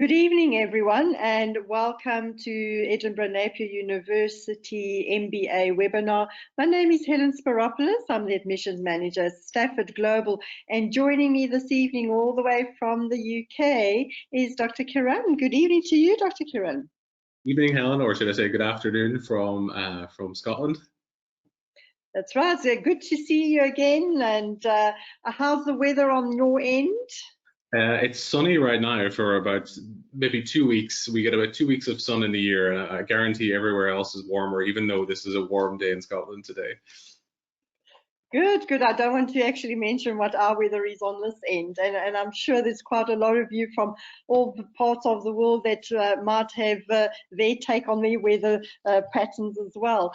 Good evening, everyone, and welcome to Edinburgh Napier University MBA webinar. My name is Helen Spiropoulos. I'm the Admissions Manager at Stafford Global, and joining me this evening all the way from the UK is Dr. Ciaran. Good evening to you, Dr. Ciaran. Evening, Helen, or should I say good afternoon from Scotland. That's right. So good to see you again. And how's the weather on your end? It's sunny right now for about maybe 2 weeks. We get about 2 weeks of sun in the year, and I guarantee everywhere else is warmer, even though this is a warm day in Scotland today. Good, good. I don't want to actually mention what our weather is on this end, and I'm sure there's quite a lot of you from all the parts of the world that might have their take on their weather patterns as well.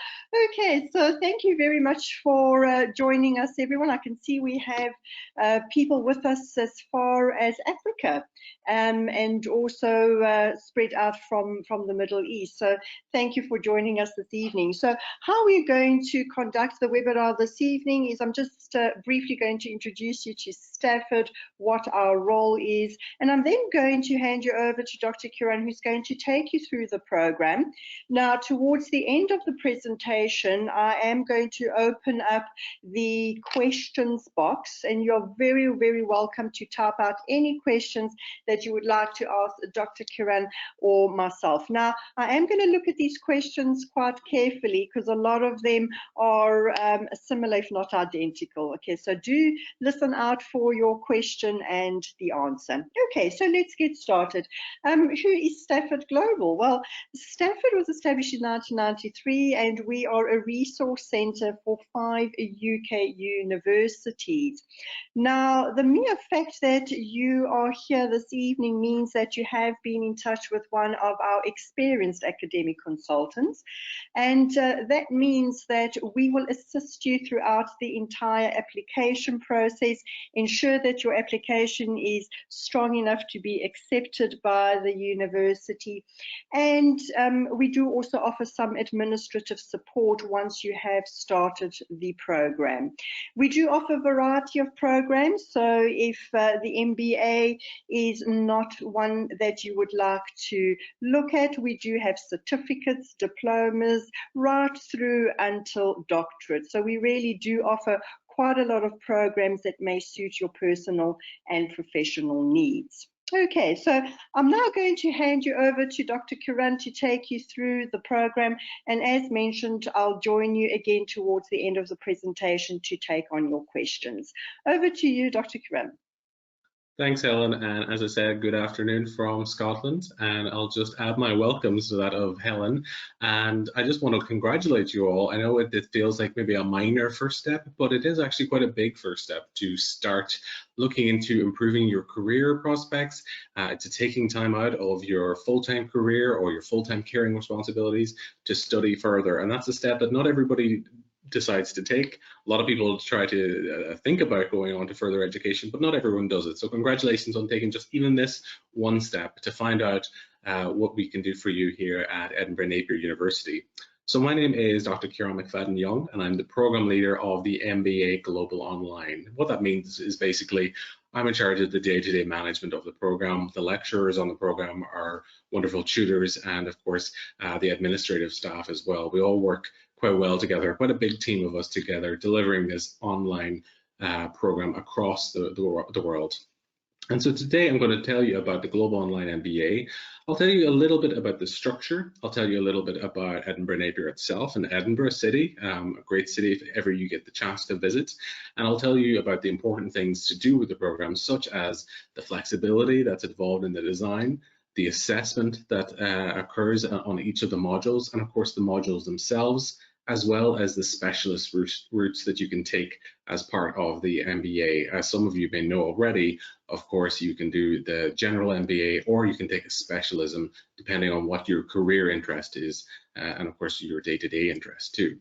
Okay, so thank you very much for joining us, everyone. I can see we have people with us as far as Africa and also spread out from the Middle East. So thank you for joining us this evening. So how we're going to conduct the webinar this evening is I'm just briefly going to introduce you to Stafford, what our role is, and I'm then going to hand you over to Dr. Ciaran, who's going to take you through the program. Now, towards the end of the presentation, I am going to open up the questions box, and you're very, very welcome to type out any questions that you would like to ask Dr. Ciaran or myself. Now, I am going to look at these questions quite carefully because a lot of them are similar, if not identical. Okay, so do listen out for your question and the answer. Okay, so let's get started. Who is Stafford Global? Well, Stafford was established in 1993, and we are a resource centre for 5 UK universities. Now, the mere fact that you are here this evening means that you have been in touch with one of our experienced academic consultants, and that means that we will assist you throughout the entire application process, ensure that your application is strong enough to be accepted by the university, and we do also offer some administrative support once you have started the program. We do offer a variety of programs, so if the MBA is not one that you would like to look at, we do have certificates, diplomas, right through until doctorate. So we really do offer quite a lot of programs that may suit your personal and professional needs. Okay, so I'm now going to hand you over to Dr. Ciaran to take you through the program, and as mentioned, I'll join you again towards the end of the presentation to take on your questions. Over to you, Dr. Ciaran. Thanks, Helen, and as I said, good afternoon from Scotland, and I'll just add my welcomes to that of Helen, and I just want to congratulate you all. I know it feels like maybe a minor first step, but it is actually quite a big first step to start looking into improving your career prospects, to taking time out of your full-time career or your full-time caring responsibilities to study further, and that's a step that not everybody decides to take. A lot of people try to think about going on to further education, but not everyone does it. So congratulations on taking just even this one step to find out what we can do for you here at Edinburgh Napier University. So my name is Dr. Ciaran Mcfadden-Young, and I'm the program leader of the MBA Global Online. What that means is basically I'm in charge of the day-to-day management of the program. The lecturers on the program are wonderful tutors, and of course the administrative staff as well. We all work quite well together, quite a big team of us together, delivering this online program across the world. And so today I'm going to tell you about the Global Online MBA. I'll tell you a little bit about the structure. I'll tell you a little bit about Edinburgh Napier itself and Edinburgh City, a great city if ever you get the chance to visit. And I'll tell you about the important things to do with the program, such as the flexibility that's involved in the design, the assessment that occurs on each of the modules, and of course the modules themselves, as well as the specialist routes that you can take as part of the MBA. As some of you may know already, of course, you can do the general MBA, or you can take a specialism depending on what your career interest is, and of course your day-to-day interest too.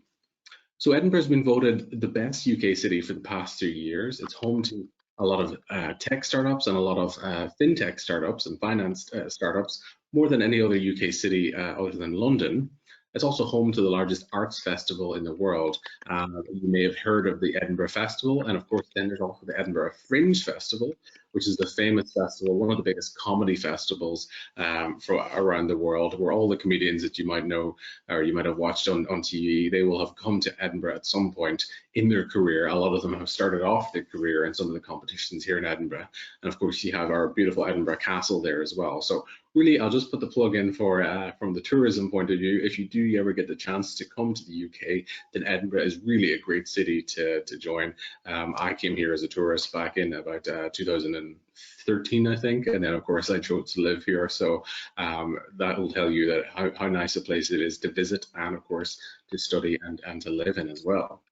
So Edinburgh's been voted the best UK city for the past 2 years. It's home to a lot of tech startups and a lot of fintech startups and finance startups, more than any other UK city other than London. It's also home to the largest arts festival in the world. You may have heard of the Edinburgh Festival, and of course then there's also the Edinburgh Fringe Festival, which is the famous festival, one of the biggest comedy festivals around the world, where all the comedians that you might know or you might have watched on TV, they will have come to Edinburgh at some point in their career. A lot of them have started off their career in some of the competitions here in Edinburgh. And of course, you have our beautiful Edinburgh Castle there as well. So really, I'll just put the plug in for from the tourism point of view. If you do ever get the chance to come to the UK, then Edinburgh is really a great city to join. I came here as a tourist back in about 2013, I think, and then of course I chose to live here. So that will tell you that how nice a place it is to visit, and of course to study and to live in as well.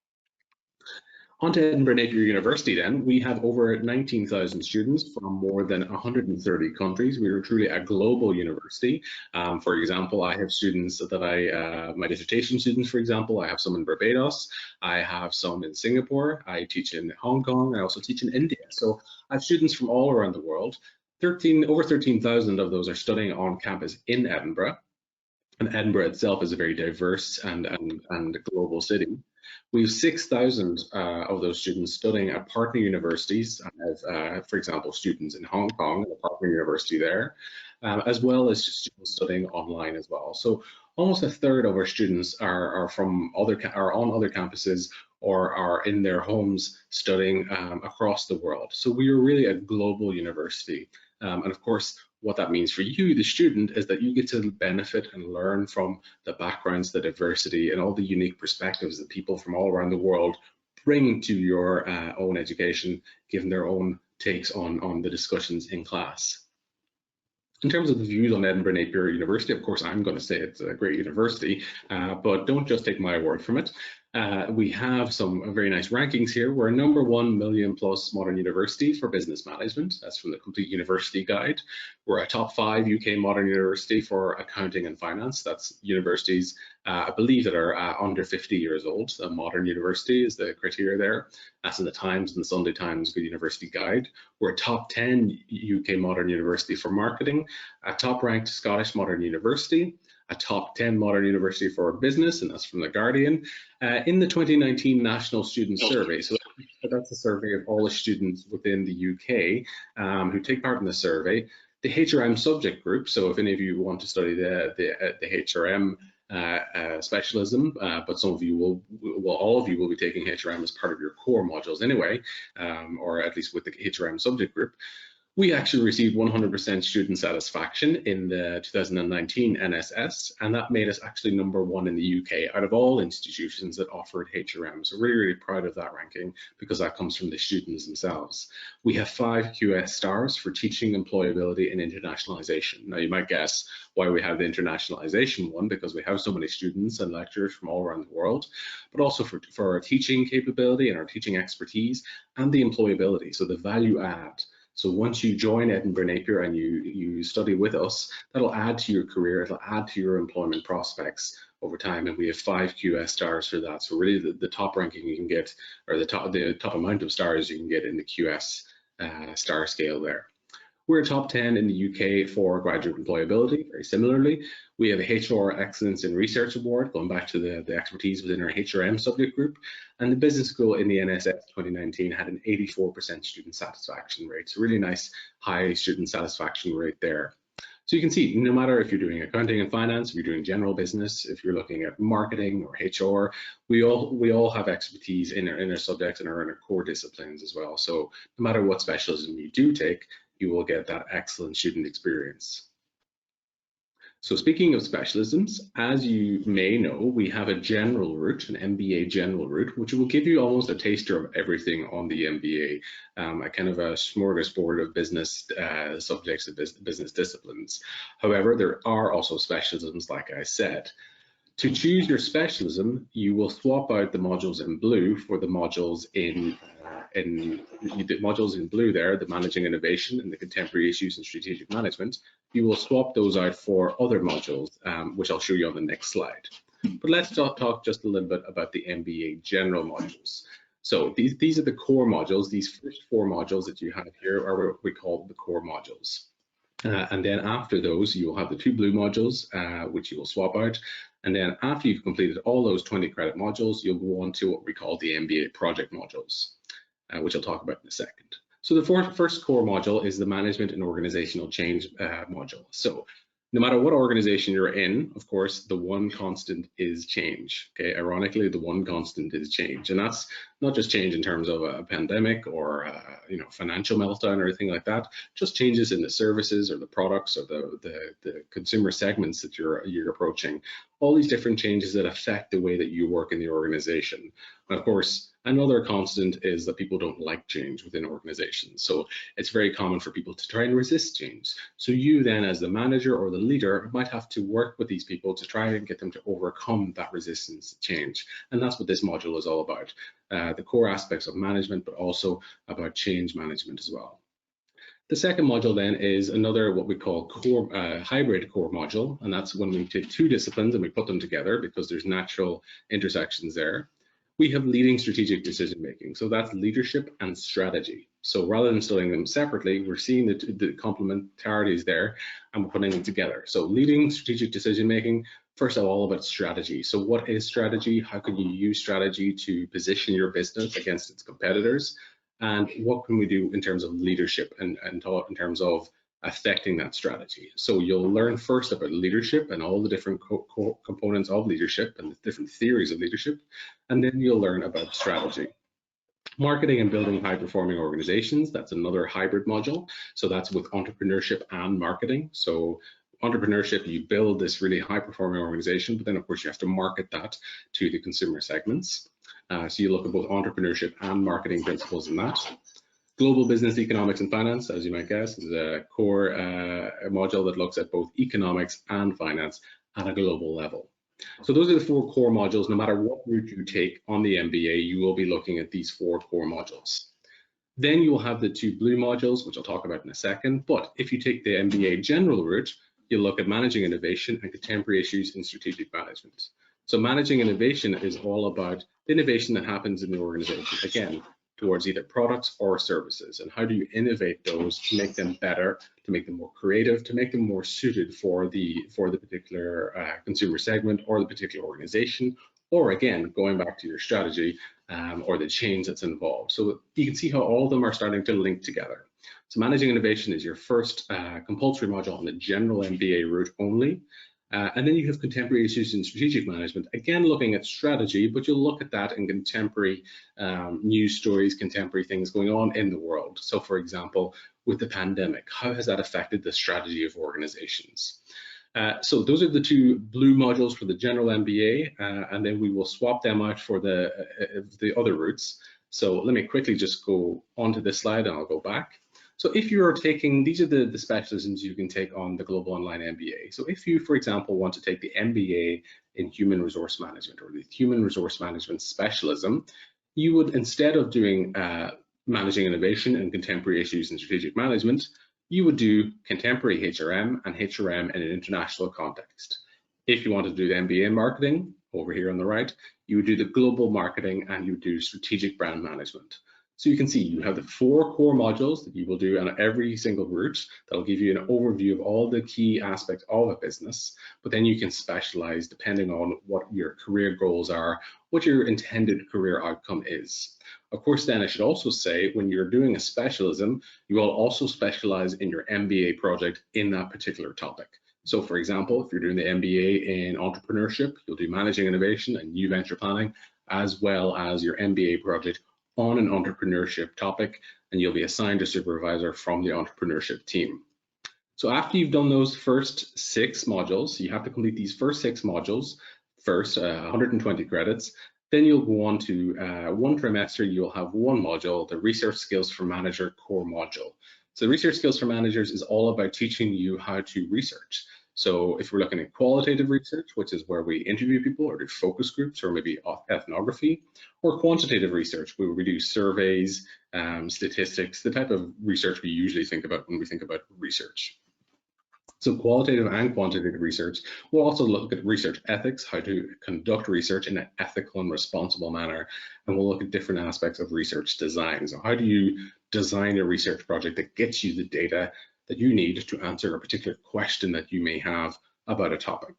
On to Edinburgh Napier University then. We have over 19,000 students from more than 130 countries. We are truly a global university. For example, I have students that my dissertation students, for example, I have some in Barbados, I have some in Singapore, I teach in Hong Kong, I also teach in India. So I have students from all around the world. Over 13,000 of those are studying on campus in Edinburgh. And Edinburgh itself is a very diverse and global city. We have 6,000 of those students studying at partner universities. For example, students in Hong Kong, at a partner university there, as well as students studying online as well. So almost a third of our students are on other campuses or are in their homes studying across the world. So we are really a global university. And of course, what that means for you, the student, is that you get to benefit and learn from the backgrounds, the diversity, and all the unique perspectives that people from all around the world bring to your own education, given their own takes on the discussions in class. In terms of the views on Edinburgh Napier University, of course, I'm going to say it's a great university, but don't just take my word from it. We have some very nice rankings here. We're a #1 million+ modern university for business management. That's from the Complete University Guide. We're a top 5 UK modern university for accounting and finance. That's universities, I believe, that are under 50 years old. A modern university is the criteria there. That's in the Times and the Sunday Times Good University Guide. We're a top 10 UK modern university for marketing, a top ranked Scottish modern university, a top 10 modern university for business, and that's from The Guardian, in the 2019 National Student Survey. So that's a survey of all the students within the UK who take part in the survey. The HRM subject group, so if any of you want to study the HRM specialism, but some of you all of you will be taking HRM as part of your core modules anyway, or at least with the HRM subject group. We actually received 100% student satisfaction in the 2019 NSS, and that made us actually #1 in the UK out of all institutions that offered HRM. So really, really proud of that ranking, because that comes from the students themselves. We have 5 QS stars for teaching, employability, and internationalization. Now, you might guess why we have the internationalization one, because we have so many students and lecturers from all around the world, but also for our teaching capability and our teaching expertise, and the employability, so the value add. So once you join Edinburgh Napier and you study with us, that'll add to your career, it'll add to your employment prospects over time, and we have 5 QS stars for that. So really the top ranking you can get, or the top amount of stars you can get in the QS star scale there. We're top 10 in the UK for graduate employability, very similarly. We have a HR Excellence in Research Award, going back to the expertise within our HRM subject group. And the business school in the NSS 2019 had an 84% student satisfaction rate. So really nice, high student satisfaction rate there. So you can see, no matter if you're doing accounting and finance, if you're doing general business, if you're looking at marketing or HR, we all have expertise in our subjects and in our core disciplines as well. So no matter what specialism you do take, you will get that excellent student experience. So speaking of specialisms, as you may know, we have a general route, an MBA general route, which will give you almost a taster of everything on the MBA, a kind of a smorgasbord of business subjects and business disciplines. However, there are also specialisms, like I said. To choose your specialism, you will swap out the modules in blue for the modules in blue there, the Managing Innovation and the Contemporary Issues and Strategic Management. You will swap those out for other modules, which I'll show you on the next slide. But let's talk just a little bit about the MBA general modules. So these are the core modules. These first 4 modules that you have here are what we call the core modules. And then after those, you will have the 2 blue modules, which you will swap out. And then after you've completed all those 20 credit modules, you'll go on to what we call the MBA project modules, which I'll talk about in a second. So the first core module is the management and organizational change module. So no matter what organization you're in, of course, the one constant is change. Okay, ironically, the one constant is change, and that's not just change in terms of a pandemic or financial meltdown or anything like that. Just changes in the services or the products or the consumer segments that you're approaching. All these different changes that affect the way that you work in the organization. And of course, another constant is that people don't like change within organizations. So it's very common for people to try and resist change. So you then, as the manager or the leader, might have to work with these people to try and get them to overcome that resistance to change. And that's what this module is all about. The core aspects of management, but also about change management as well. The second module then is another what we call hybrid core module, and that's when we take two disciplines and we put them together because there's natural intersections there. We have leading strategic decision making, so that's leadership and strategy. So rather than studying them separately, we're seeing the complementarities there and we're putting them together. So leading strategic decision making, first of all, about strategy. So what is strategy? How can you use strategy to position your business against its competitors? And what can we do in terms of leadership and in terms of affecting that strategy? So you'll learn first about leadership and all the different components of leadership and the different theories of leadership, and then you'll learn about strategy. Marketing and building high-performing organizations, that's another hybrid module. So that's with entrepreneurship and marketing. So entrepreneurship, you build this really high-performing organization, but then of course you have to market that to the consumer segments. So you look at both entrepreneurship and marketing principles in that. Global business economics and finance, as you might guess, is a core module that looks at both economics and finance at a global level. So those are the four core modules. No matter what route you take on the MBA, you will be looking at these four core modules. Then you will have the two blue modules, which I'll talk about in a second. But if you take the MBA general route, you'll look at managing innovation and contemporary issues in strategic management. So managing innovation is all about the innovation that happens in the organization, again, towards either products or services. And how do you innovate those to make them better, to make them more creative, to make them more suited for the particular consumer segment or the particular organization, or again, going back to your strategy or the change that's involved. So you can see how all of them are starting to link together. So managing innovation is your first compulsory module on the general MBA route only. And then you have contemporary issues in strategic management, again looking at strategy, but you'll look at that in contemporary news stories, contemporary things going on in the world. So for example, with the pandemic, how has that affected the strategy of organizations? So those are the two blue modules for the general MBA, and then we will swap them out for the other routes. So let me quickly just go onto this slide and I'll go back. So if you're taking, these are the specialisms you can take on the Global Online MBA. So if you, for example, want to take the MBA in Human Resource Management or the Human Resource Management specialism, you would, instead of doing managing innovation and contemporary issues in strategic management, you would do contemporary HRM and HRM in an international context. If you want to do the MBA in marketing, over here on the right, you would do the global marketing and you would do strategic brand management. So you can see you have the four core modules that you will do on every single route. That'll give you an overview of all the key aspects of a business, but then you can specialize depending on what your career goals are, what your intended career outcome is. Of course, then I should also say, when you're doing a specialism, you will also specialize in your MBA project in that particular topic. So for example, if you're doing the MBA in entrepreneurship, you'll do managing innovation and new venture planning, as well as your MBA project on an entrepreneurship topic, and you'll be assigned a supervisor from the entrepreneurship team. So after you've done those first 6 modules, you have to complete these first 6 modules first, 120 credits. Then you'll go on to one trimester, you'll have one module, the Research Skills for Manager core module. So the Research Skills for Managers is all about teaching you how to research. So if we're looking at qualitative research, which is where we interview people or do focus groups or maybe ethnography, or quantitative research, where we do surveys, statistics, the type of research we usually think about when we think about research. So qualitative and quantitative research. We'll also look at research ethics, how to conduct research in an ethical and responsible manner. And we'll look at different aspects of research design. So how do you design a research project that gets you the data that you need to answer a particular question that you may have about a topic.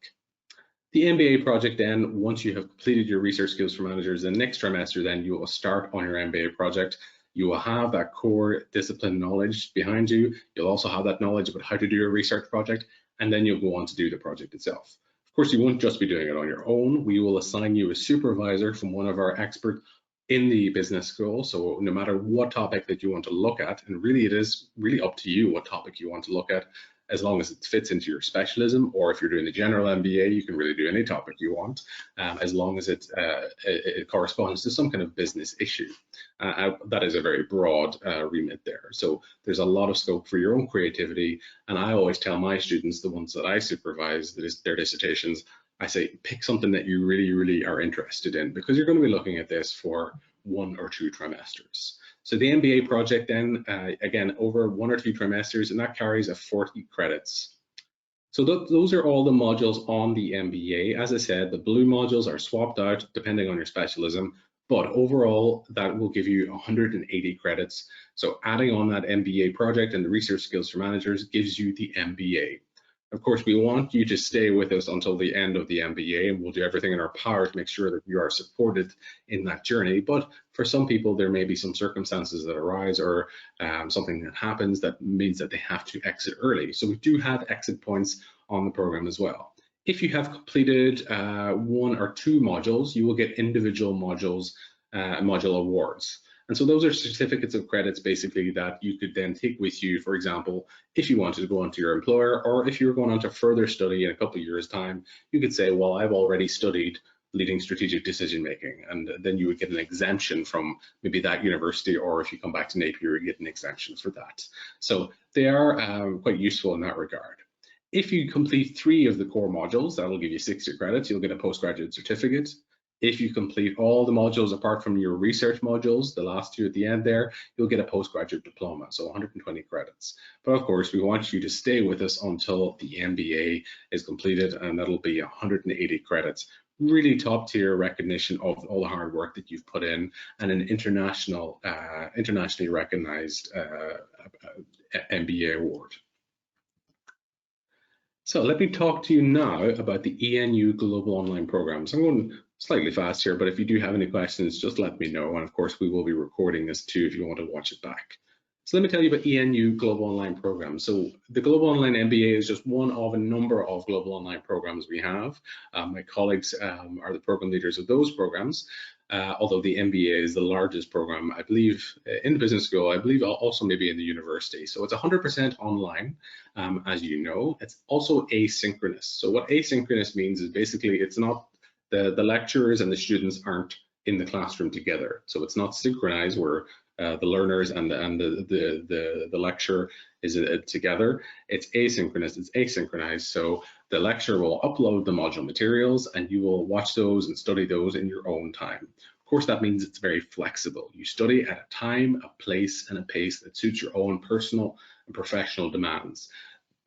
The MBA project then, once you have completed your Research Skills for Managers, the next trimester then you will start on your MBA project. You will have that core discipline knowledge behind you. You'll also have that knowledge about how to do a research project, and then you'll go on to do the project itself. Of course, you won't just be doing it on your own. We will assign you a supervisor from one of our experts in the business school. So no matter what topic that you want to look at, and really it is really up to you what topic you want to look at, as long as it fits into your specialism, or if you're doing the general MBA, you can really do any topic you want, as long as it corresponds to some kind of business issue. That is a very broad remit there. So there's a lot of scope for your own creativity. And I always tell my students, the ones that I supervise, their dissertations, I say, pick something that you really, really are interested in, because you're going to be looking at this for 1 or 2 trimesters. So the MBA project then, again, over 1 or 2 trimesters, and that carries a 40 credits. So those are all the modules on the MBA. As I said, the blue modules are swapped out depending on your specialism, but overall, that will give you 180 credits. So adding on that MBA project and the research skills for managers gives you the MBA. Of course, we want you to stay with us until the end of the MBA, and we'll do everything in our power to make sure that you are supported in that journey. But for some people, there may be some circumstances that arise, or something that happens that means that they have to exit early. So we do have exit points on the program as well. If you have completed 1 or 2 modules, you will get individual modules, module awards. And so those are certificates of credits basically that you could then take with you, for example, if you wanted to go on to your employer, or if you were going on to further study in a couple of years' time, you could say, well, I've already studied leading strategic decision making, and then you would get an exemption from maybe that university, or if you come back to Napier, you get an exemption for that. So they are quite useful in that regard. If you complete 3 of the core modules, that will give you 60 credits. You'll get a postgraduate certificate. If you complete all the modules apart from your research modules, the last 2 at the end there, you'll get a postgraduate diploma, so 120 credits. But of course, we want you to stay with us until the MBA is completed, and that'll be 180 credits. Really top tier recognition of all the hard work that you've put in, and an internationally recognized MBA award. So let me talk to you now about the ENU Global Online Programs. I'm going slightly fast here, but if you do have any questions, just let me know. And of course, we will be recording this too if you want to watch it back. So let me tell you about ENU Global Online Programs. So the Global Online MBA is just one of a number of global online programs we have. My colleagues are the program leaders of those programs. Although the MBA is the largest program, I believe, in the business school, I believe also maybe in the university. So it's 100% online, as you know. It's also asynchronous. So what asynchronous means is basically it's not the lecturers and the students aren't in the classroom together. So it's not synchronized where the learners and the lecturer is together. It's asynchronous, it's asynchronized. So the lecturer will upload the module materials and you will watch those and study those in your own time. Of course, that means it's very flexible. You study at a time, a place, and a pace that suits your own personal and professional demands.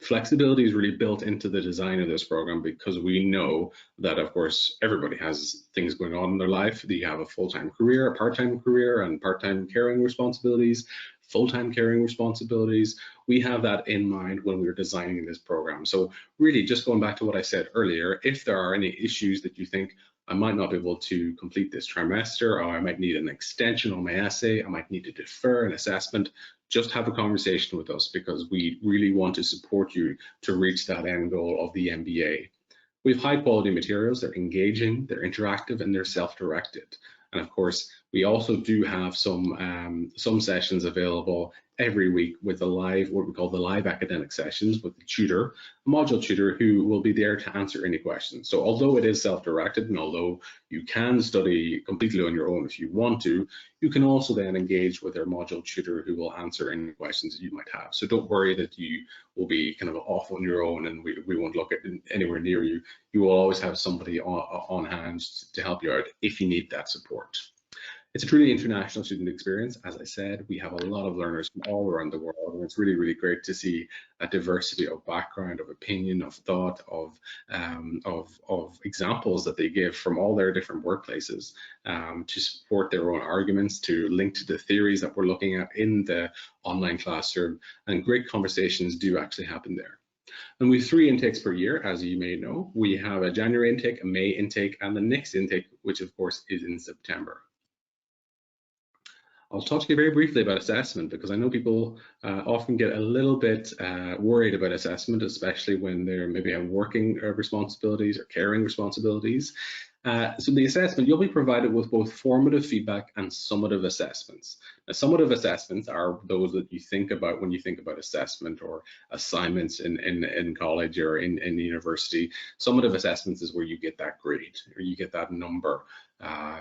Flexibility is really built into the design of this program because we know that, of course, everybody has things going on in their life. You have a full-time career, a part-time career, and part-time caring responsibilities, full-time caring responsibilities. We have that in mind when we were designing this program. So really, just going back to what I said earlier, if there are any issues that you think I might not be able to complete this trimester, or I might need an extension on my essay, I might need to defer an assessment, just have a conversation with us because we really want to support you to reach that end goal of the MBA. We have high quality materials, they're engaging, they're interactive, and they're self-directed. And of course, we also do have some sessions available every week with the live, what we call the live academic sessions with the tutor, a module tutor who will be there to answer any questions. So although it is self-directed and although you can study completely on your own if you want to, you can also then engage with our module tutor who will answer any questions that you might have. So don't worry that you will be kind of off on your own and we won't look at anywhere near you. You will always have somebody on hand to help you out if you need that support. It's a truly international student experience. As I said, we have a lot of learners from all around the world, and it's really, really great to see a diversity of background, of opinion, of thought, of examples that they give from all their different workplaces to support their own arguments, to link to the theories that we're looking at in the online classroom, and great conversations do actually happen there. And we have 3 intakes per year, as you may know. We have a January intake, a May intake, and the next intake, which of course is in September. I'll talk to you very briefly about assessment, because I know people often get a little bit worried about assessment, especially when they're maybe on working responsibilities or caring responsibilities. So the assessment, you'll be provided with both formative feedback and summative assessments. Now, summative assessments are those that you think about when you think about assessment or assignments in college or in university. Summative assessments is where you get that grade or you get that number.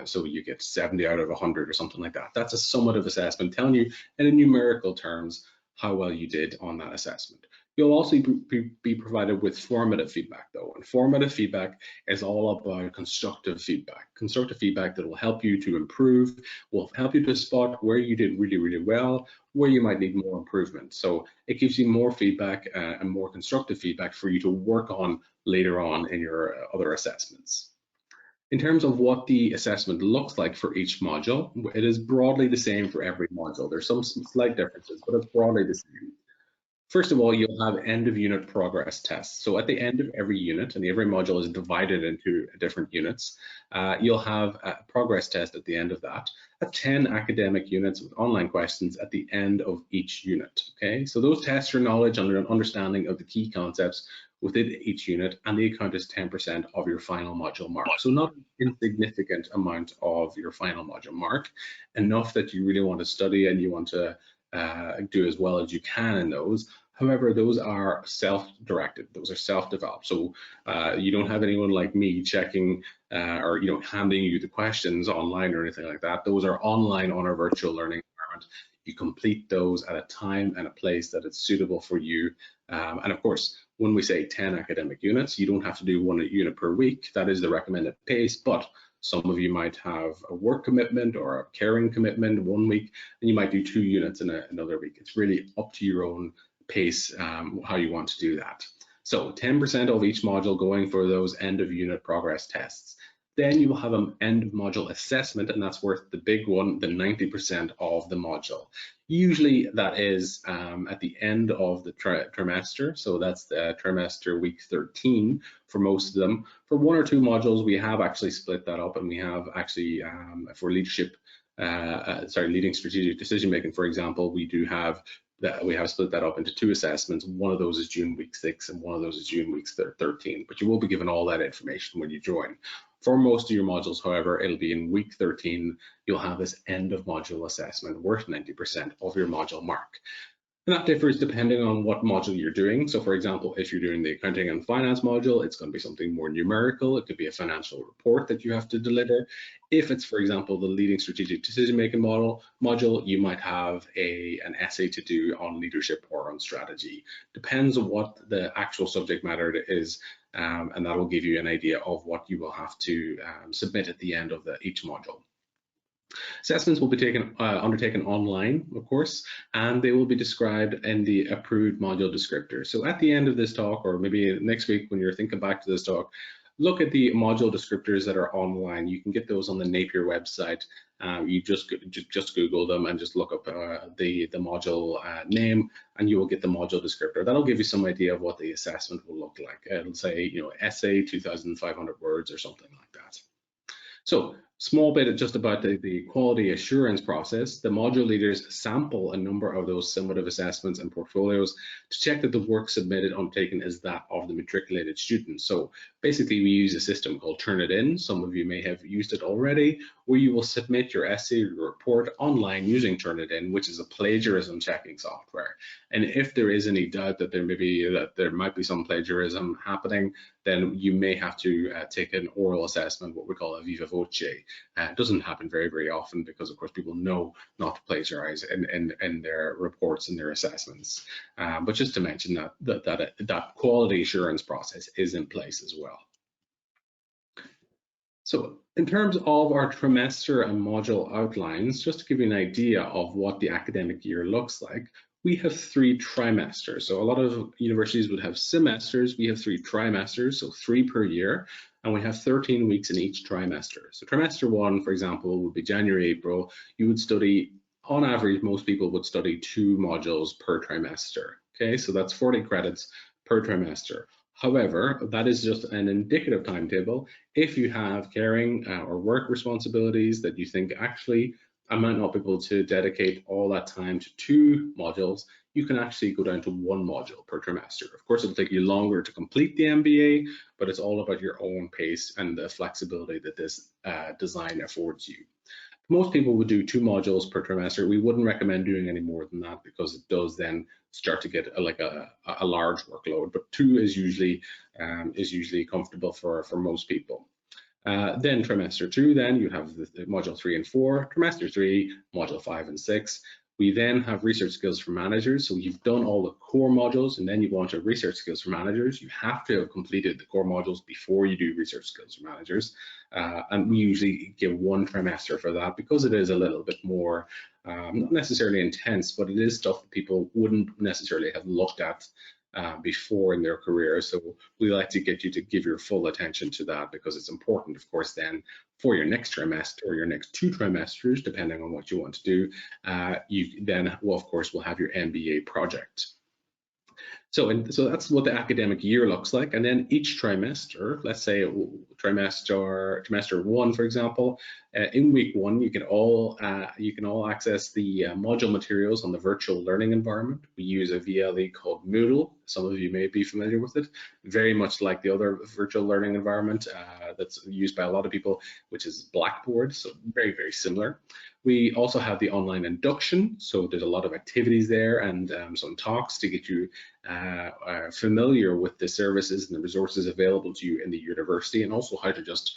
So you get 70 out of 100 or something like that. That's a summative assessment telling you in numerical terms how well you did on that assessment. You'll also be provided with formative feedback though, and formative feedback is all about constructive feedback that will help you to improve, will help you to spot where you did really, really well, where you might need more improvement. So it gives you more feedback and more constructive feedback for you to work on later on in your other assessments. In terms of what the assessment looks like for each module, it is broadly the same for every module. There's some slight differences, but it's broadly the same. First of all, you'll have end of unit progress tests. So at the end of every unit, and every module is divided into different units, you'll have a progress test at the end of that, at 10 academic units with online questions at the end of each unit. Okay, so those test your knowledge and an understanding of the key concepts within each unit, and they count as 10% of your final module mark. So not an insignificant amount of your final module mark, enough that you really want to study and you want to do as well as you can in those. However, those are self-directed, those are self-developed. So you don't have anyone like me checking or handing you the questions online or anything like that. Those are online on our virtual learning environment. You complete those at a time and a place that is suitable for you. And of course, when we say 10 academic units, you don't have to do 1 unit per week. That is the recommended pace, but some of you might have a work commitment or a caring commitment 1 week, and you might do 2 units in another week. It's really up to your own pace how you want to do that. So 10% of each module going for those end of unit progress tests. Then you will have an end of module assessment, and that's worth the big one, the 90% of the module. Usually that is at the end of the trimester, so that's the trimester week 13 for most of them. For 1 or 2 modules, we have actually split that up, and we have actually for leadership, leading strategic decision making, for example, we have split that up into 2 assessments. One of those is June week 6 and one of those is June week 13, but you will be given all that information when you join. For most of your modules, however, it'll be in week 13, you'll have this end of module assessment worth 90% of your module mark. And that differs depending on what module you're doing. So for example, if you're doing the accounting and finance module, it's going to be something more numerical. It could be a financial report that you have to deliver. If it's, for example, the leading strategic decision-making module, you might have an essay to do on leadership or on strategy. Depends on what the actual subject matter is, and that will give you an idea of what you will have to submit at the end of each module. Assessments will be undertaken online, of course, and they will be described in the approved module descriptor. So at the end of this talk, or maybe next week when you're thinking back to this talk, look at the module descriptors that are online. You can get those on the Napier website. You just Google them and just look up the module name, and you will get the module descriptor. That'll give you some idea of what the assessment will look like. It'll say, essay 2,500 words or something like that. So, small bit just about the quality assurance process. The module leaders sample a number of those summative assessments and portfolios to check that the work submitted undertaken is that of the matriculated student. So basically we use a system called Turnitin. Some of you may have used it already, where you will submit your essay or report online using Turnitin, which is a plagiarism checking software. And if there is any doubt that there might be some plagiarism happening, then you may have to take an oral assessment, what we call a viva voce. It doesn't happen very, very often because, of course, people know not to plagiarize in their reports and their assessments. But just to mention that quality assurance process is in place as well. So in terms of our trimester and module outlines, just to give you an idea of what the academic year looks like, we have 3 trimesters. So a lot of universities would have semesters. We have 3 trimesters, so 3 per year, and we have 13 weeks in each trimester. So trimester 1, for example, would be January, April. You would study, on average, most people would study 2 modules per trimester. Okay, so that's 40 credits per trimester. However, that is just an indicative timetable. If you have caring or work responsibilities that you think actually I might not be able to dedicate all that time to 2 modules, you can actually go down to 1 module per trimester. Of course, it'll take you longer to complete the MBA, but it's all about your own pace and the flexibility that this design affords you. Most people would do 2 modules per trimester. We wouldn't recommend doing any more than that because it does then start to get a large workload. But 2 is usually comfortable for most people. Then trimester 2, then you have the module 3 and 4, trimester 3, module 5 and 6. We then have research skills for managers. So you've done all the core modules and then you go on to research skills for managers. You have to have completed the core modules before you do research skills for managers. And we usually give 1 trimester for that because it is a little bit more, not necessarily intense, but it is stuff that people wouldn't necessarily have looked at before in their career. So we like to get you to give your full attention to that because it's important, of course, then for your next trimester or your next 2 trimesters, depending on what you want to do, you then, well, of course, will have your MBA project. So that's what the academic year looks like. And then each trimester, let's say trimester 1, for example, in week 1, you can all access the module materials on the virtual learning environment. We use a VLE called Moodle. Some of you may be familiar with it. Very much like the other virtual learning environment that's used by a lot of people, which is Blackboard. So very, very similar. We also have the online induction, so there's a lot of activities there and some talks to get you familiar with the services and the resources available to you in the university, and also how to just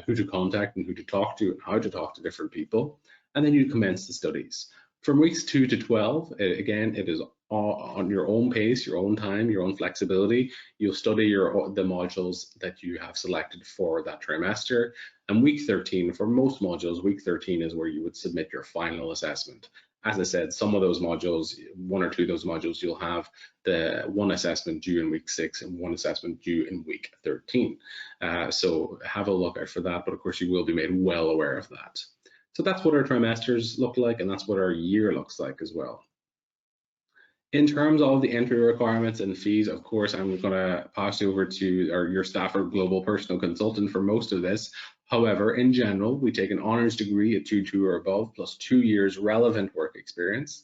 who to contact and who to talk to and how to talk to different people. And then you commence the studies. From weeks 2 to 12, again, it is all on your own pace, your own time, your own flexibility. You'll study the modules that you have selected for that trimester. And week 13, for most modules, week 13 is where you would submit your final assessment. As I said, some of those modules, 1 or 2 of those modules, you'll have the 1 assessment due in week 6 and 1 assessment due in week 13. So have a look out for that, but of course you will be made well aware of that. So that's what our trimesters look like, and that's what our year looks like as well. In terms of the entry requirements and fees, of course, I'm going to pass you over to your Stafford Global Personal Consultant for most of this. However, in general, we take an honours degree at 2.2 or above, plus 2 years relevant work experience.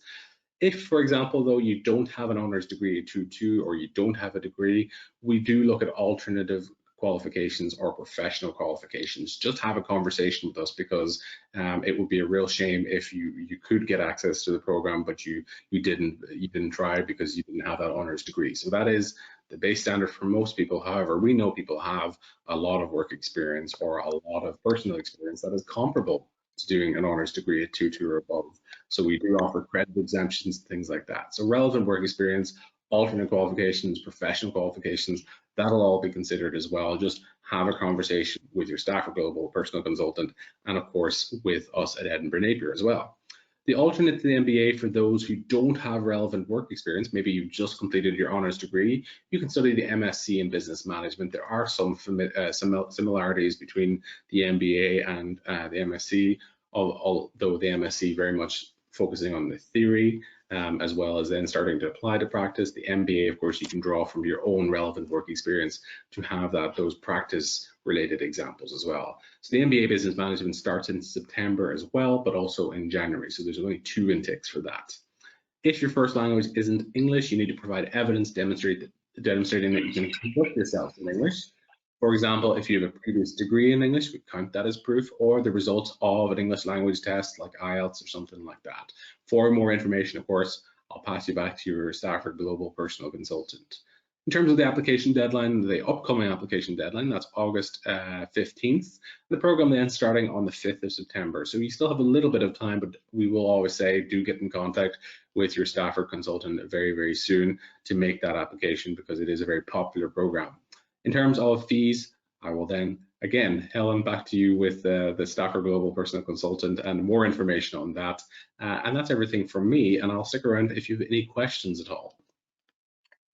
If, for example, though, you don't have an honours degree at 2.2 or you don't have a degree, we do look at alternative qualifications or professional qualifications. Just have a conversation with us because it would be a real shame if you could get access to the program but you didn't try because you didn't have that honours degree. So that is the base standard for most people. However, we know people have a lot of work experience or a lot of personal experience that is comparable to doing an honours degree at 2.2 or above. So we do offer credit exemptions, things like that. So relevant work experience, alternate qualifications, professional qualifications, that'll all be considered as well. Just have a conversation with your Stafford Global Personal Consultant and of course with us at Edinburgh Napier as well. The alternate to the MBA for those who don't have relevant work experience, maybe you've just completed your honours degree, you can study the MSc in Business Management. There are some similarities between the MBA and the MSc, although the MSc very much focusing on the theory, as well as then starting to apply to practice. The MBA, of course, you can draw from your own relevant work experience to have those practice related examples as well. So the MBA Business Management starts in September as well, but also in January. So there's only 2 intakes for that. If your first language isn't English, you need to provide evidence demonstrating that you can conduct yourself in English. For example, if you have a previous degree in English, we count that as proof, or the results of an English language test like IELTS or something like that. For more information, of course, I'll pass you back to your Stafford Global Personal Consultant. In terms of the application deadline, the upcoming application deadline, that's August 15th. The program then starting on the 5th of September. So you still have a little bit of time, but we will always say do get in contact with your Stafford consultant very, very soon to make that application because it is a very popular program. In terms of fees, I will then, again, Helen, back to you with the Stafford Global Personal Consultant and more information on that. And that's everything from me, and I'll stick around if you have any questions at all.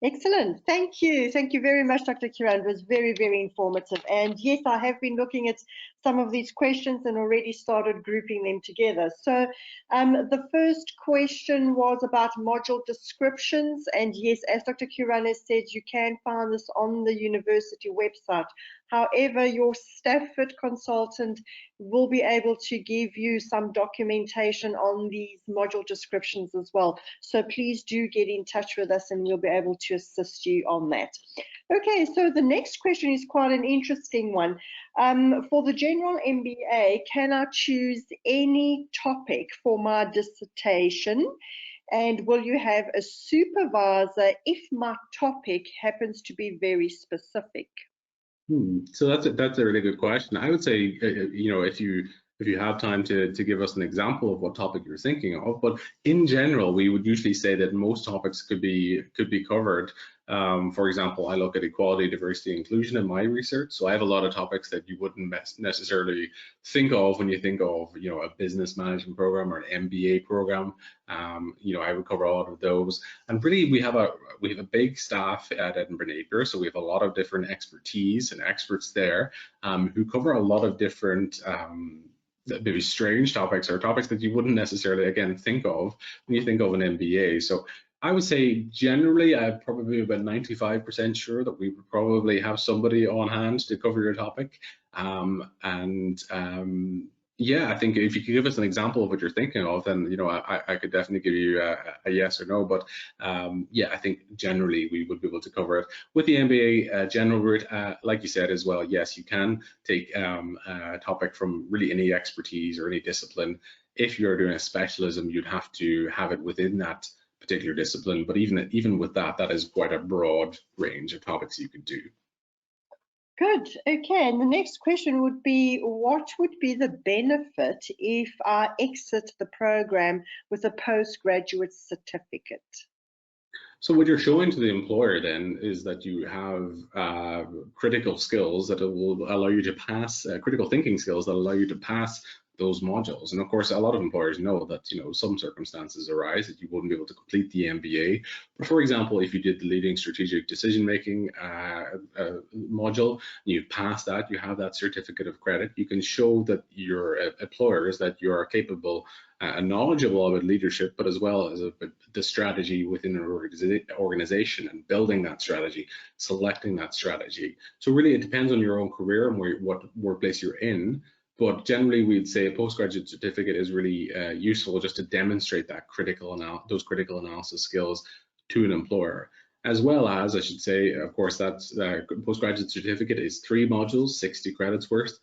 Excellent. Thank you. Thank you very much, Dr. Ciaran. It was very, very informative. And yes, I have been looking at some of these questions and already started grouping them together. So the first question was about module descriptions. And yes, as Dr. Ciaran has said, you can find this on the university website. However, your Stafford consultant we'll be able to give you some documentation on these module descriptions as well. So please do get in touch with us and we'll be able to assist you on that. Okay, so the next question is quite an interesting one. For the general MBA, can I choose any topic for my dissertation? And will you have a supervisor if my topic happens to be very specific? So that's a really good question. I would say, you know, if you have time to give us an example of what topic you're thinking of, but in general, we would usually say that most topics could be covered. For example, I look at equality, diversity, inclusion in my research. So I have a lot of topics that you wouldn't necessarily think of when you think of, you know, a business management program or an MBA program. You know, I would cover a lot of those. And really, we have a big staff at Edinburgh Napier, so we have a lot of different expertise and experts there who cover a lot of different maybe strange topics or topics that you wouldn't necessarily, again, think of when you think of an MBA. So I would say generally, I'm probably about 95% sure that we would probably have somebody on hand to cover your topic. Yeah, I think if you could give us an example of what you're thinking of, then, you know, I could definitely give you a yes or no. But yeah, I think generally we would be able to cover it. With the MBA general route, like you said as well, yes, you can take a topic from really any expertise or any discipline. If you're doing a specialism, you'd have to have it within that particular discipline. But even with that, that is quite a broad range of topics you could do. Good. Okay, and the next question would be, what would be the benefit if I exit the program with a postgraduate certificate? So what you're showing to the employer then is that you have critical skills that will allow you to pass, critical thinking skills that allow you to pass those modules. And of course, a lot of employers know that, you know, some circumstances arise that you wouldn't be able to complete the MBA. But for example, if you did the leading strategic decision making module, and you pass that, you have that certificate of credit, you can show that your employers that you are capable and knowledgeable about leadership, but as well as the strategy within an organization and building that strategy, selecting that strategy. So really, it depends on your own career and what workplace you're in. But generally, we'd say a postgraduate certificate is really useful just to demonstrate that those critical analysis skills to an employer. As well as, I should say, of course, that's postgraduate certificate is 3 modules, 60 credits worth,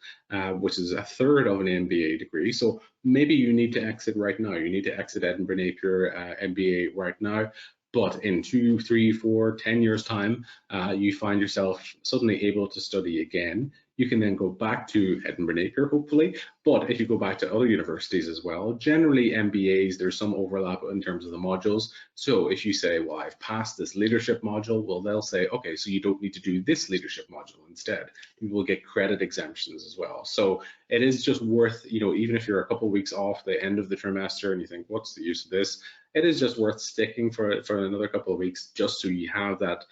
which is a third of an MBA degree. So maybe you need to exit right now. You need to exit Edinburgh Napier MBA right now. But in 2, 3, 4, 10 years' time, you find yourself suddenly able to study again. You can then go back to Edinburgh Napier, hopefully. But if you go back to other universities as well, generally MBAs, there's some overlap in terms of the modules. So if you say, well, I've passed this leadership module, well, they'll say, okay, so you don't need to do this leadership module instead. You will get credit exemptions as well. So it is just worth, you know, even if you're a couple of weeks off the end of the trimester and you think, what's the use of this? It is just worth sticking for another couple of weeks, just so you have that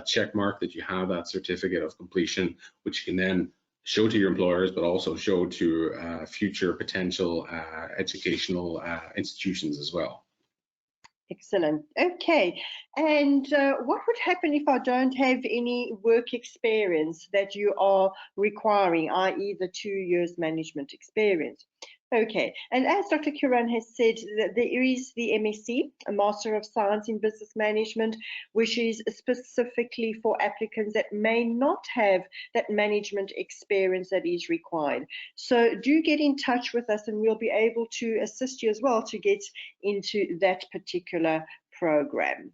check mark, that you have that certificate of completion, which you can then show to your employers, but also show to future potential educational institutions as well. Excellent. Okay. And what would happen if I don't have any work experience that you are requiring, i.e. the 2 years management experience? Okay, and as Dr. Ciaran has said, that there is the MSc, a Master of Science in Business Management, which is specifically for applicants that may not have that management experience that is required. So do get in touch with us and we'll be able to assist you as well to get into that particular program.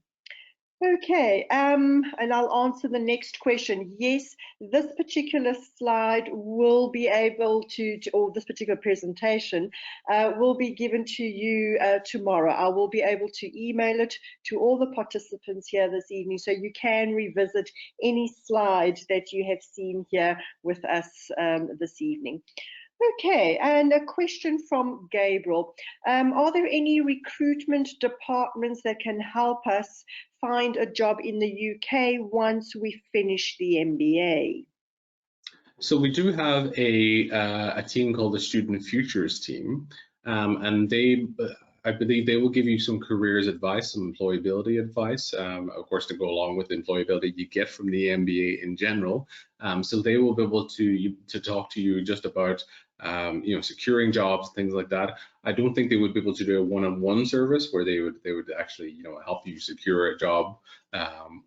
Okay, and I'll answer the next question. Yes, this particular slide will be able to or this particular presentation will be given to you tomorrow. I will be able to email it to all the participants here this evening, so you can revisit any slide that you have seen here with us this evening. Okay, and a question from Gabriel. Are there any recruitment departments that can help us find a job in the UK once we finish the MBA? So we do have a team called the Student Futures team, and I believe they will give you some careers advice, some employability advice, of course, to go along with the employability you get from the MBA in general. So they will be able to talk to you just about securing jobs, things like that. I don't think they would be able to do a one-on-one service where they would actually help you secure a job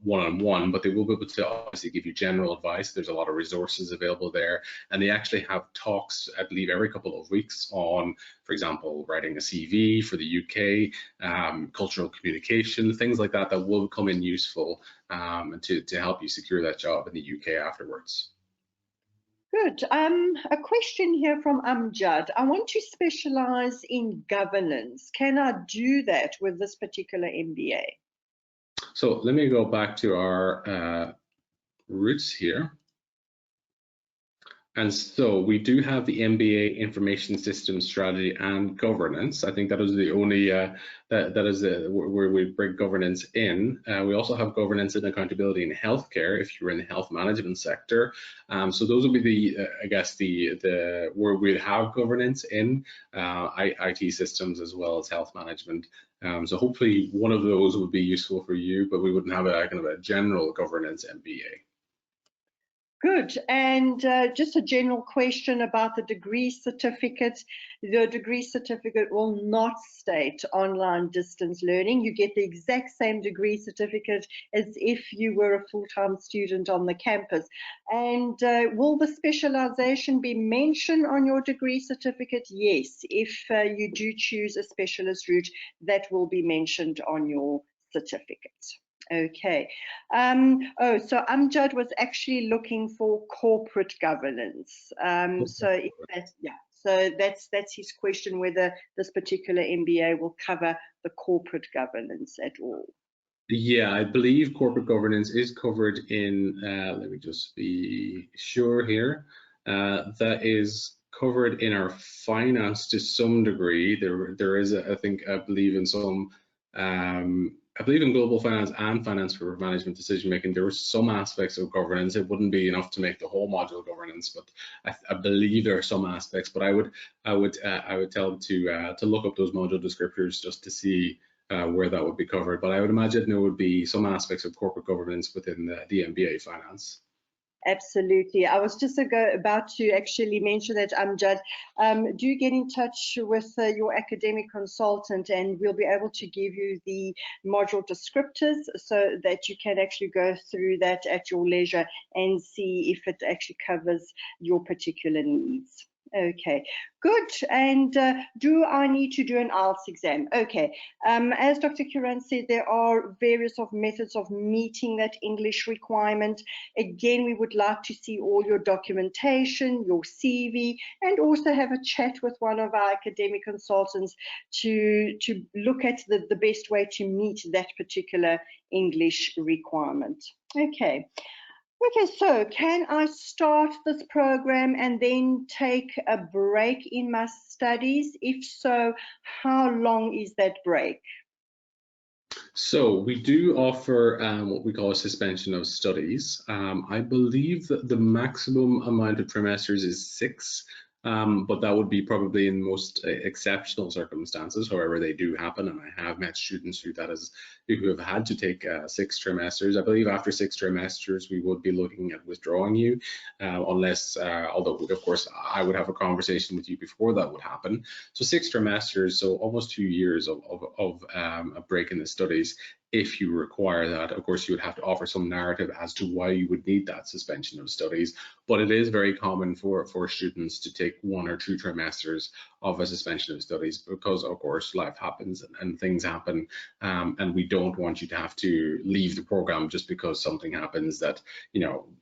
one-on-one, but they will be able to obviously give you general advice. There's a lot of resources available there, and they actually have talks, I believe, every couple of weeks on, for example, writing a CV for the UK, cultural communication, things like that that will come in useful to help you secure that job in the UK afterwards. Good. A question here from Amjad. I want to specialize in governance. Can I do that with this particular MBA? So let me go back to our roots here. And so we do have the MBA Information Systems Strategy and Governance. I think that is the only, that is where we bring governance in. We also have governance and accountability in healthcare if you're in the health management sector. So those will be the, I guess, the where we have governance in IT systems as well as health management. So hopefully one of those would be useful for you, but we wouldn't have a kind of a general governance MBA. Good. And just a general question about the degree certificate. The degree certificate will not state online distance learning. You get the exact same degree certificate as if you were a full-time student on the campus. And will the specialization be mentioned on your degree certificate? Yes. If you do choose a specialist route, that will be mentioned on your certificate. Okay. So Amjad was actually looking for corporate governance. So that's his question, whether this particular MBA will cover the corporate governance at all. Yeah, I believe corporate governance is covered in, let me just be sure here, that is covered in our finance to some degree. There is, I believe in some, I believe in global finance and finance for management decision making, there were some aspects of governance. It wouldn't be enough to make the whole module governance, but I believe there are some aspects. But I would tell them to look up those module descriptors just to see where that would be covered. But I would imagine there would be some aspects of corporate governance within the MBA finance. Absolutely. I was just about to actually mention that, Amjad, do get in touch with your academic consultant and we'll be able to give you the module descriptors so that you can actually go through that at your leisure and see if it actually covers your particular needs. Okay, good. And do I need to do an IELTS exam? Okay, as Dr. Ciaran said, there are various methods of meeting that English requirement. Again, we would like to see all your documentation, your CV, and also have a chat with one of our academic consultants to look at the best way to meet that particular English requirement. Okay. Okay, so can I start this program and then take a break in my studies? If so, how long is that break? So we do offer what we call a suspension of studies. I believe that the maximum amount of trimesters is 6. But that would be probably in most exceptional circumstances. However, they do happen, and I have met students who have had to take 6 trimesters. I believe after 6 trimesters, we would be looking at withdrawing you, unless, although of course I would have a conversation with you before that would happen. So 6 trimesters, so almost 2 years of a break in the studies. If you require that, of course, you would have to offer some narrative as to why you would need that suspension of studies. But it is very common for students to take 1 or 2 trimesters of a suspension of studies because, of course, life happens and things happen, and we don't want you to have to leave the program just because something happens that,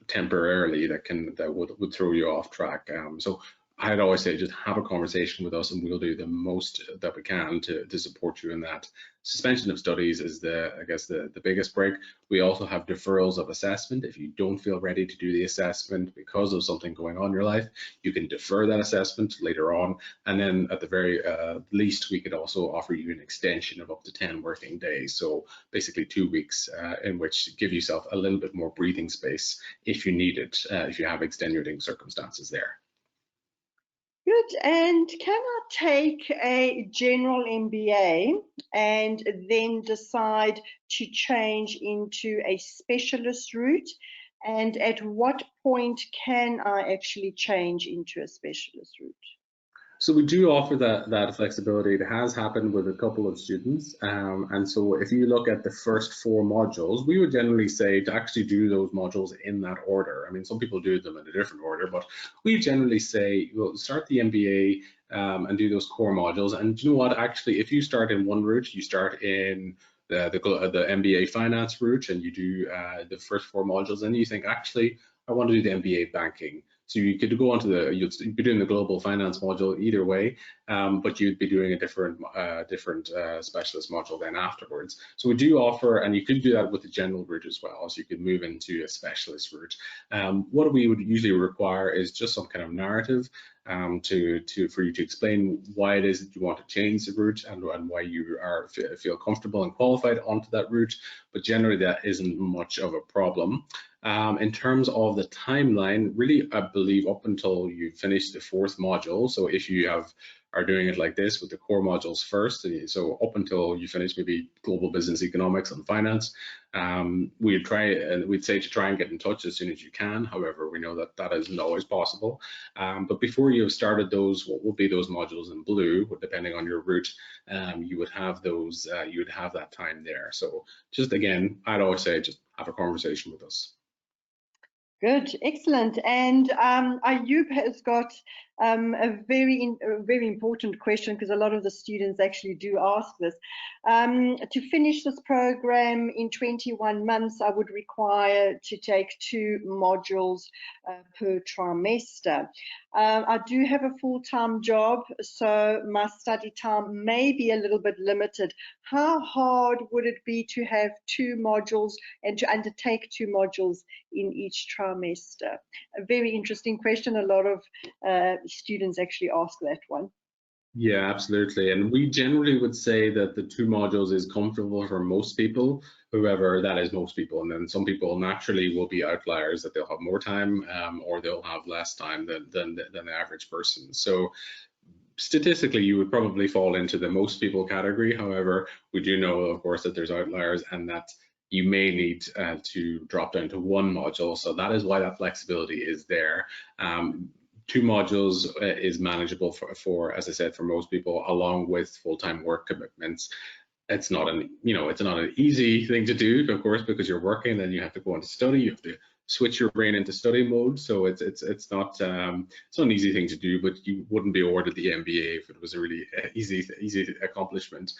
temporarily that would throw you off track. So I'd always say just have a conversation with us and we'll do the most that we can to support you in that. Suspension of studies is the biggest break. We also have deferrals of assessment. If you don't feel ready to do the assessment because of something going on in your life, you can defer that assessment later on. And then at the very least, we could also offer you an extension of up to 10 working days. So basically 2 weeks in which to give yourself a little bit more breathing space if you need it, if you have extenuating circumstances there. Good. And can I take a general MBA and then decide to change into a specialist route? And at what point can I actually change into a specialist route? So we do offer that flexibility. It has happened with a couple of students, and so if you look at the first 4 modules, we would generally say to actually do those modules in that order. I mean, some people do them in a different order, but we generally say, well, start the MBA and do those core modules. And you know what? Actually, if you start in one route, you start in the MBA finance route, and you do the first 4 modules, and you think, actually, I want to do the MBA banking. So you could go onto you'd be doing the global finance module either way, but you'd be doing a different specialist module then afterwards. So we do offer, and you could do that with the general route as well. So you could move into a specialist route. What we would usually require is just some kind of narrative for you to explain why it is that you want to change the route and why you feel comfortable and qualified onto that route. But generally, that isn't much of a problem. In terms of the timeline, really, I believe up until you finish the 4th module. So if you are doing it like this with the core modules first, so up until you finish maybe global business economics and finance, we'd say to try and get in touch as soon as you can. However, we know that that isn't always possible. But before you have started those, what will be those modules in blue, depending on your route, you would have those, you would have that time there. So just again, I'd always say just have a conversation with us. Good, excellent. And Ayub has got a very important question, because a lot of the students actually do ask this. To finish this program in 21 months, I would require to take 2 modules per trimester. I do have a full-time job, so my study time may be a little bit limited. How hard would it be to have 2 modules and to undertake 2 modules in each trimester? A very interesting question. A lot of students actually ask that one. Yeah, absolutely. And we generally would say that the 2 modules is comfortable for most people, whoever that is, most people. And then some people naturally will be outliers, that they'll have more time or they'll have less time than the average person. So statistically, you would probably fall into the most people category. However, we do know, of course, that there's outliers and that you may need to drop down to 1 module. So that is why that flexibility is there. 2 modules is manageable for, as I said, for most people, along with full-time work commitments. It's not it's not an easy thing to do, of course, because you're working, then you have to go on to study, you have to switch your brain into study mode. So it's not an easy thing to do, but you wouldn't be awarded the MBA if it was a really easy accomplishment.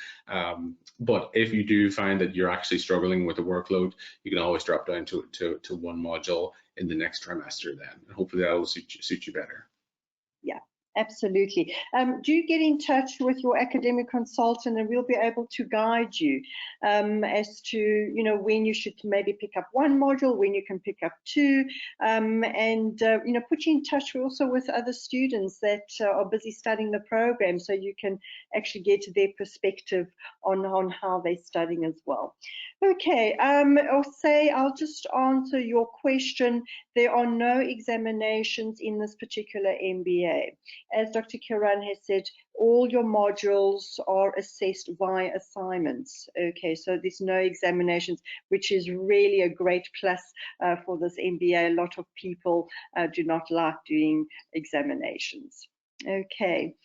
But if you do find that you're actually struggling with the workload, you can always drop down to 1 module in the next trimester then, and hopefully that will suit you better. Yeah, absolutely. Do get in touch with your academic consultant, and we'll be able to guide you as to when you should maybe pick up 1 module, when you can pick up 2, and put you in touch also with other students that are busy studying the program, so you can actually get their perspective on how they're studying as well. Okay, I'll just answer your question. There are no examinations in this particular MBA. As Dr. Ciaran has said, all your modules are assessed via assignments. Okay, so there's no examinations, which is really a great plus for this MBA. A lot of people do not like doing examinations. Okay.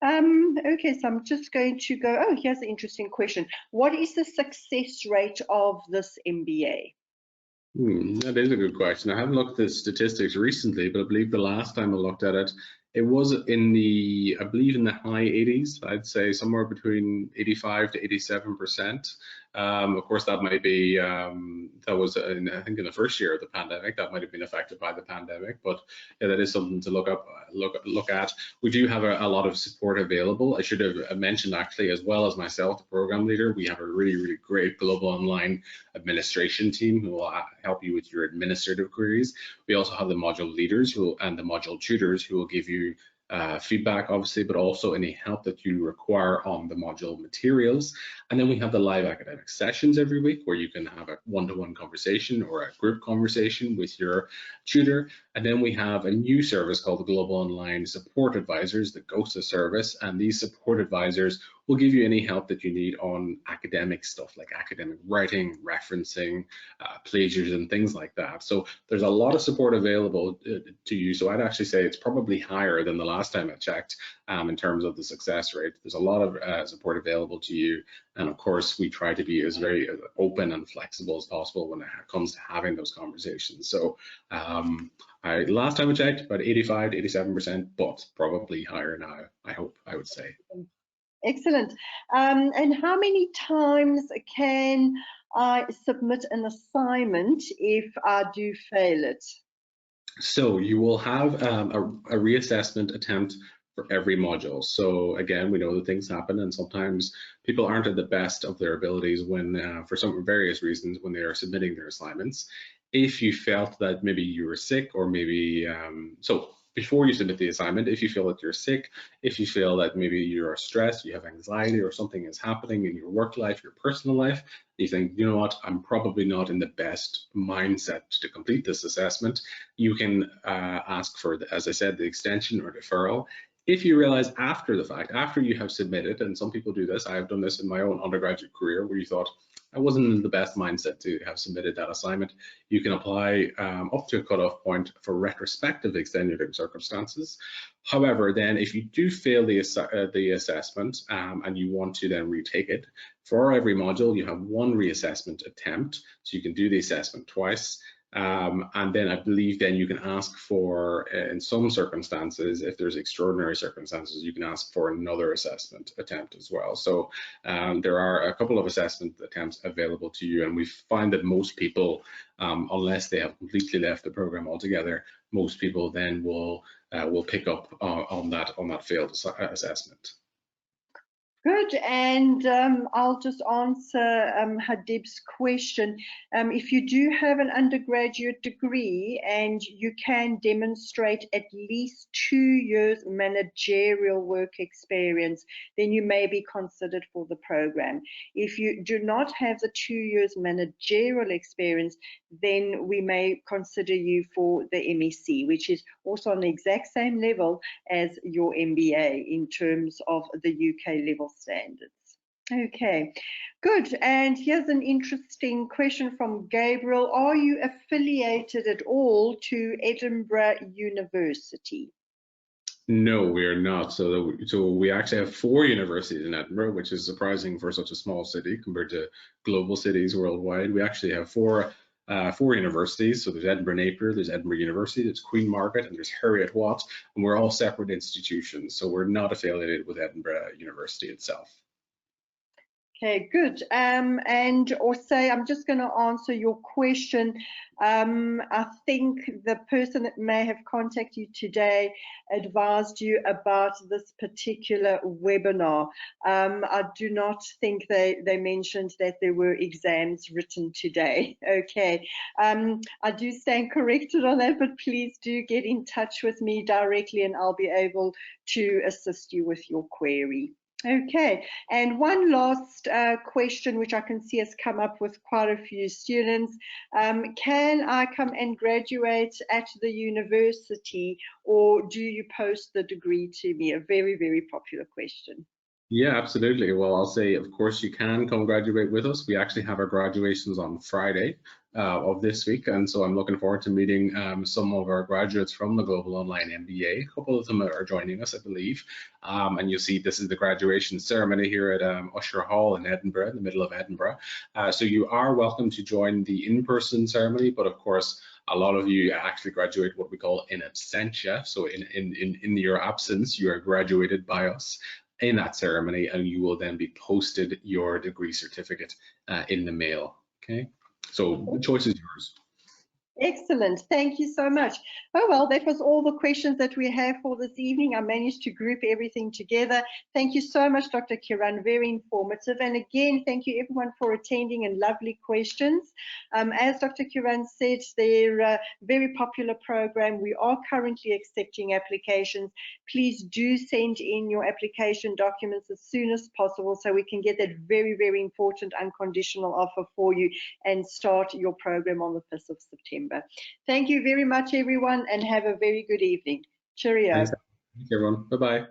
Okay, so I'm just going to go, here's an interesting question. What is the success rate of this MBA? That is a good question. I haven't looked at the statistics recently, but I believe the last time I looked at it, it was in the high 80s. I'd say somewhere between 85 to 87%. Of course, that might be, that was, I think in the first year of the pandemic, that might have been affected by the pandemic, but yeah, that is something to look at. We do have a lot of support available. I should have mentioned, actually, as well as myself, the program leader, we have a really, really great global online administration team who will help you with your administrative queries. We also have the module leaders and the module tutors who will give you feedback, obviously, but also any help that you require on the module materials. And then we have the live academic sessions every week where you can have a one-to-one conversation or a group conversation with your tutor. And then we have a new service called the Global Online Support Advisors, the GOSA service, and these support advisors will give you any help that you need on academic stuff like academic writing, referencing, plagiarism, things like that. So there's a lot of support available to you. So I'd actually say it's probably higher than the last time I checked in terms of the success rate. There's a lot of support available to you. And of course, we try to be as very open and flexible as possible when it comes to having those conversations. So last time I checked, about 85 to 87%, but probably higher now, I would say. Excellent. And how many times can I submit an assignment if I do fail it? So you will have a reassessment attempt for every module. So again, we know that things happen and sometimes people aren't at the best of their abilities when, for some various reasons, when they are submitting their assignments. If you felt that maybe you were sick or maybe, so before you submit the assignment, if you feel that you're sick, if you feel that maybe you're stressed, you have anxiety or something is happening in your work life, your personal life, you think, you know what, I'm probably not in the best mindset to complete this assessment, you can ask for, as I said, the extension or deferral. If you realize after the fact, after you have submitted, and some people do this, I have done this in my own undergraduate career where you thought, I wasn't in the best mindset to have submitted that assignment, you can apply up to a cutoff point for retrospective extenuating circumstances. However, then if you do fail the assessment and you want to then retake it, for every module you have one reassessment attempt, so you can do the assessment twice. And then I believe then you can ask for, in some circumstances, if there's extraordinary circumstances, you can ask for another assessment attempt as well. So there are a couple of assessment attempts available to you, and we find that most people, unless they have completely left the program altogether, most people then will pick up on that failed assessment. Good, and I'll just answer Hadib's question. If you do have an undergraduate degree and you can demonstrate at least 2 years managerial work experience, then you may be considered for the program. If you do not have the 2 years managerial experience, then we may consider you for the MEC, which is also on the exact same level as your MBA in terms of the UK level standards. Okay, good. And here's an interesting question from Gabriel. Are you affiliated at all to Edinburgh University? No, we are not. So we actually have 4 universities in Edinburgh, which is surprising for such a small city compared to global cities worldwide. We actually have 4 universities. So there's Edinburgh Napier, there's Edinburgh University, there's Queen Margaret, and there's Heriot Watt, and we're all separate institutions. So we're not affiliated with Edinburgh University itself. Okay, good. And also, I'm just going to answer your question. I think the person that may have contacted you today advised you about this particular webinar. I do not think they mentioned that there were exams written today. Okay, I do stand corrected on that, but please do get in touch with me directly and I'll be able to assist you with your query. Okay, and one last question which I can see has come up with quite a few students. Can I come and graduate at the university, or do you post the degree to me? A very, very popular question. Yeah, absolutely. Well, I'll say, of course, you can come graduate with us. We actually have our graduations on Friday of this week, and so I'm looking forward to meeting some of our graduates from the Global Online MBA. A couple of them are joining us, I believe, and you'll see this is the graduation ceremony here at Usher Hall in Edinburgh, in the middle of Edinburgh. So you are welcome to join the in-person ceremony, but of course, a lot of you actually graduate what we call in absentia. So in your absence, you are graduated by us in that ceremony, and you will then be posted your degree certificate in the mail. Okay, so the choice is yours. Excellent, thank you so much. Oh well, that was all the questions that we have for this evening. I managed to group everything together. Thank you so much, Dr. Ciaran, very informative. And again, thank you everyone for attending and lovely questions. As Dr. Ciaran said, they're a very popular program. We are currently accepting applications. Please do send in your application documents as soon as possible so we can get that very, very important unconditional offer for you and start your program on the 5th of September. September. Thank you very much, everyone, and have a very good evening. Cheerio. Thanks, everyone. Bye-bye.